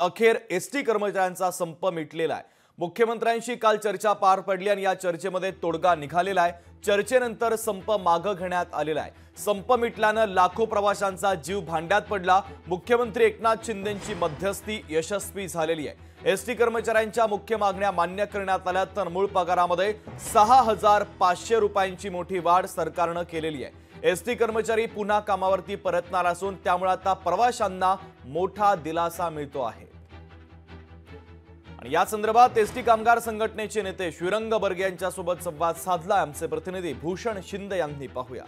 अखेर एसटी कर्मचाऱ्यांचा संप मिटलेला आहे। मुख्यमंत्र्यांशी काल चर्चा पार पडली आणि या चर्चेमध्ये तोडगा निघालेला आहे। चर्चेनंतर संप मागे घेण्यात आलेला आहे। संप मिटल्याने लाखो प्रवाशांचा जीव भांड्यात पडला। मुख्यमंत्री एकनाथ शिंदेंची मध्यस्थी यशस्वी झालेली आहे। एसटी कर्मचाऱ्यांच्या मुख्य मागण्या मान्य करण्यात आल्या तर मूळ पगारामध्ये 6500 रुपयांची मोठी वाढ सरकारने केलेली आहे। एसटी कर्मचारी पुन्हा कामावरती परतणार असून त्यामुळे आता प्रवाशांना मोठा दिलासा मिळतो आहे। आणि या संदर्भात एसटी कामगार संघटनेचे नेते श्रीरंग बर्गे यांच्या सोबत संवाद साधला आमचे प्रतिनिधी भूषण शिंदे यांनी। पाहूया।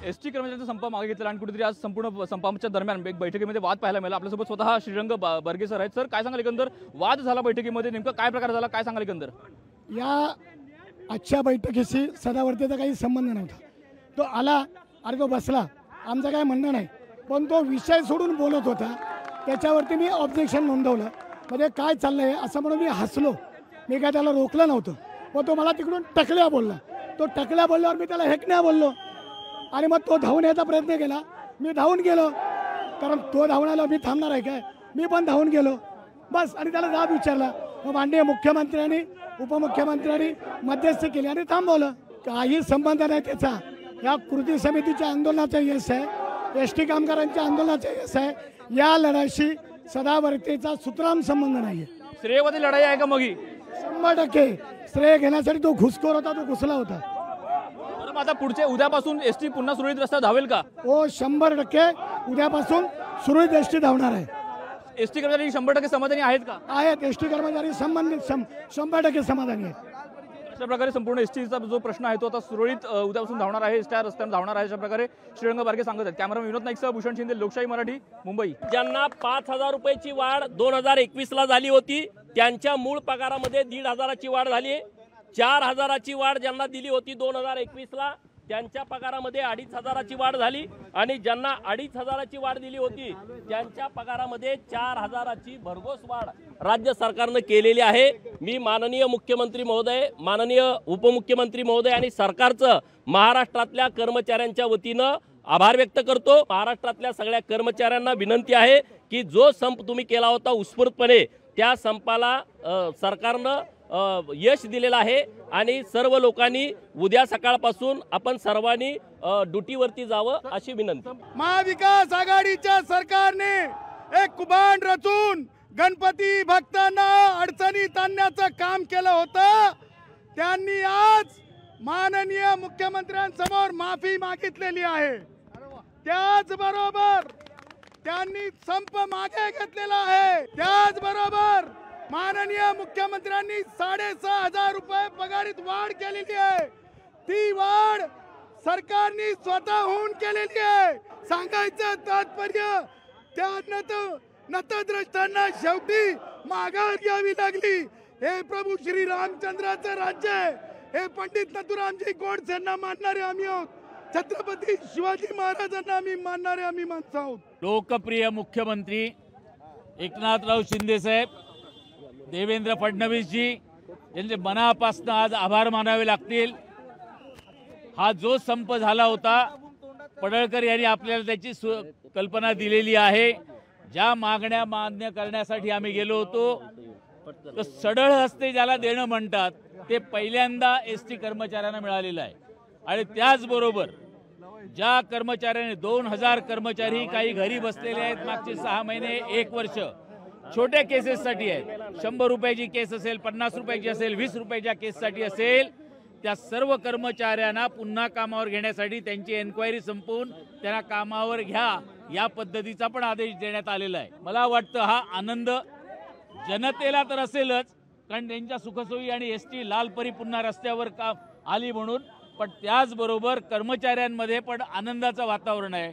एसटी कर्मचाऱ्यांचा संप मागे घेतला आणि कुठेतरी आज संपूर्ण संपाच्या दरम्यान एक बैठकीमध्ये वाद पाहायला मिळाला। आपल्यासोबत स्वतः श्रीरंग बर्गे सर आहेत। सर, काय सांगाल एकंदर वाद झाला बैठकीमध्ये, नेमका काय प्रकार झाला, काय सांगाल एकंदर? या आजच्या बैठकीशी सदावर्तेचा काही संबंध नव्हता। तो आला आणि तो बसला, आमचं काय म्हणणं नाही, पण तो विषय सोडून बोलत होता, त्याच्यावरती मी ऑब्जेक्शन नोंदवलं। म्हणजे काय चाललंय असं म्हणून मी हसलो, मी काय त्याला रोखलं नव्हतं, पण तो मला तिकडून टकल्या बोलला। तो टकल्या बोलल्यावर मी त्याला हेकण्या बोललो आणि मग तो धावून यायचा प्रयत्न केला, मी धावून गेलो, कारण तो धावण्याला मी थांबणार आहे काय, मी पण धावून गेलो बस। आणि त्याला जाब विचारला, मग माननीय मुख्यमंत्र्यांनी उपमुख्यमंत्र्यांनी मध्यस्थी केली आणि थांबवलं। काही संबंध नाही त्याचा या कृती समितीच्या आंदोलनाचा यश आहे, एसटी कामगारांच्या आंदोलनाचा यश आहे। या लढाईशी सदावर्तेचा सुतराम संबंध नाहीये। श्रेयवादी लढाई आहे का? मग 100% श्रेय घेण्यासाठी तो घुसखोर होता, तो घुसला होता। आता पुढचे उद्यापासून एसटी पुन्हा सुरळीत रस्ता धावेल का? हो, 100% उद्यापासून सुरळीत एसटी धावणार आहे। एसटी कर्मचारी 100% समाधानी आहेत का? आहेत, एसटी कर्मचारी संबंधित 100% समाधानी आहेत। अशा प्रकारे संपूर्ण एसटीचा जो प्रश्न आहे तो आता सुरळीत उद्यापासून धावणार आहे, एसटी रस्त्याने धावणार आहे, अशा प्रकारे श्रीरंग बारगे सांगत आहेत। कॅमेरामॅन विनोद नाईकसह भूषण शिंदे, लोकशाही मराठी, मुंबई। ज्यांना 5000 रुपयाची वाढ 2021 ला झाली होती त्यांच्या मूळ पगारामध्ये 1500ची वाढ झाली। 4000ची वाढ ज्यांना दिली होती 2021 ला त्यांच्या पगारामध्ये 2500ची वाढ झाली आणि ज्यांना 2500ची वाढ दिली होती त्यांच्या पगारामध्ये 4000ची भरघोस वाढ राज्य सरकारने केलेली आहे। मी माननीय मुख्यमंत्री महोदय, माननीय उपमुख्यमंत्री महोदय आणि सरकारचं महाराष्ट्रातल्या कर्मचाऱ्यांच्या वतीनं आभार व्यक्त करतो। महाराष्ट्रातल्या सगळ्या कर्मचाऱ्यांना विनंती आहे की जो संप तुम्ही केला होता उत्स्फूर्तपणे त्या संपाला सरकारनं यश दिलेलं आहे आणि सर्व लोकांनी उद्या सकाळपासून आपण सर्वांनी ड्युटीवरती जावं अशी विनंती। महाविकास आघाडीच्या सरकारने एक कुभांड रचून गणपती भक्तांना अडचणीत आणण्याचं काम केलं होतं। त्यांनी आज माननीय मुख्यमंत्र्यांसमोर माफी मागितलेली आहे। त्याचबरोबर त्यांनी संप मागे घेतलेला आहे। त्याचबरोबर माननीय मुख्यमंत्र्यांनी 6500 रुपये पगारीत वाढ केलेली आहे। ती वाढ सरकारने स्वतःहून केलेली आहे। सांगायचं तात्पर्य त्या नतद्रष्टांना शेवटी माघार घ्यावी लागली। हे प्रभू श्री रामचंद्राचं राज्य आहे। हे पंडित नथुरामजी गोडसेंना मानणारे आम्ही आहोत, छत्रपती शिवाजी महाराजांना आम्ही मानणारे आम्ही माणसं आहोत। लोकप्रिय मुख्यमंत्री एकनाथराव शिंदे साहेब, देवेंद्र फडणवीस जी यांचे मनापासून आज आभार मानावे लागतील। हा जो संप झाला होता पडळकर यांनी आपल्याला त्याची कल्पना दिलेली आहे। ज्या मागण्या मान्य करण्यासाठी आम्ही गेलो होतो तर सडळ हस्ते ज्याला देणं म्हणतात ते पहिल्यांदा एसटी कर्मचाऱ्यांना मिळालेलं आहे। आणि त्याचबरोबर ज्या कर्मचाऱ्यांनी 2000 कर्मचारी काही घरी बसलेले आहेत मागचे 6 महिने 1 वर्ष छोट्या केसेससाठी आहेत, 100 रुपयाची केस असेल, 50 रुपयाची असेल, 20 रुपयाच्या केससाठी असेल, त्या सर्व कर्मचाऱ्यांना पुन्हा कामावर घेण्यासाठी त्यांची एन्क्वायरी संपवून त्यांना कामावर घ्या या पद्धतीचा पण आदेश देण्यात आलेला आहे। मला वाटतं हा आनंद जनतेला तर असेलच, कारण त्यांच्या सुखसोयी आणि एसटी लालपरी पुन्हा रस्त्यावर का आली म्हणून, पण त्याचबरोबर कर्मचाऱ्यांमध्ये पण आनंदाचं वातावरण आहे।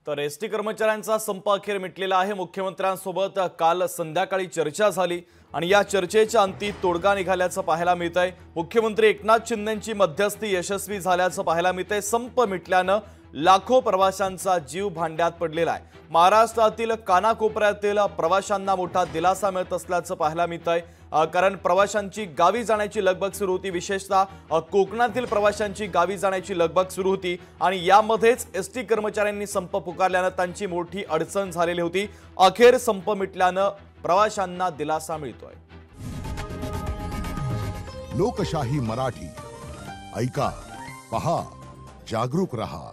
तर एसटी कर्मचाऱ्यांचा संप अखेर मिटलेला आहे। मुख्यमंत्र्यांसोबत काल संध्याकाळी चर्चा झाली आणि या चर्चेच्या अंती तोडगा निघाल्याचं पाहायला मिळतंय। मुख्यमंत्री एकनाथ शिंदेंची मध्यस्थी यशस्वी झाल्याचं पाहायला मिळतंय। संप मिटल्यानं लाखो प्रवाशांचा जीव भांड्यात पडलेला आहे। महाराष्ट्रातील कानाकोपऱ्यातील प्रवाशांना मोठा दिलासा मिळत असल्याचं पाहायला मिळतंय, कारण प्रवाशांची गावी जाण्याची लगबग सुरू होती। विशेषतः कोकणातील प्रवाशांची गावी जाण्याची लगबग सुरू होती आणि यामध्येच एसटी कर्मचाऱ्यांनी संप पुकारल्यानं त्यांची मोठी अडचण झालेली होती। अखेर संप मिटल्यानं प्रवाशांना दिलासा मिळतोय। लोकशाही मराठी ऐका, पहा, जागरूक रहा।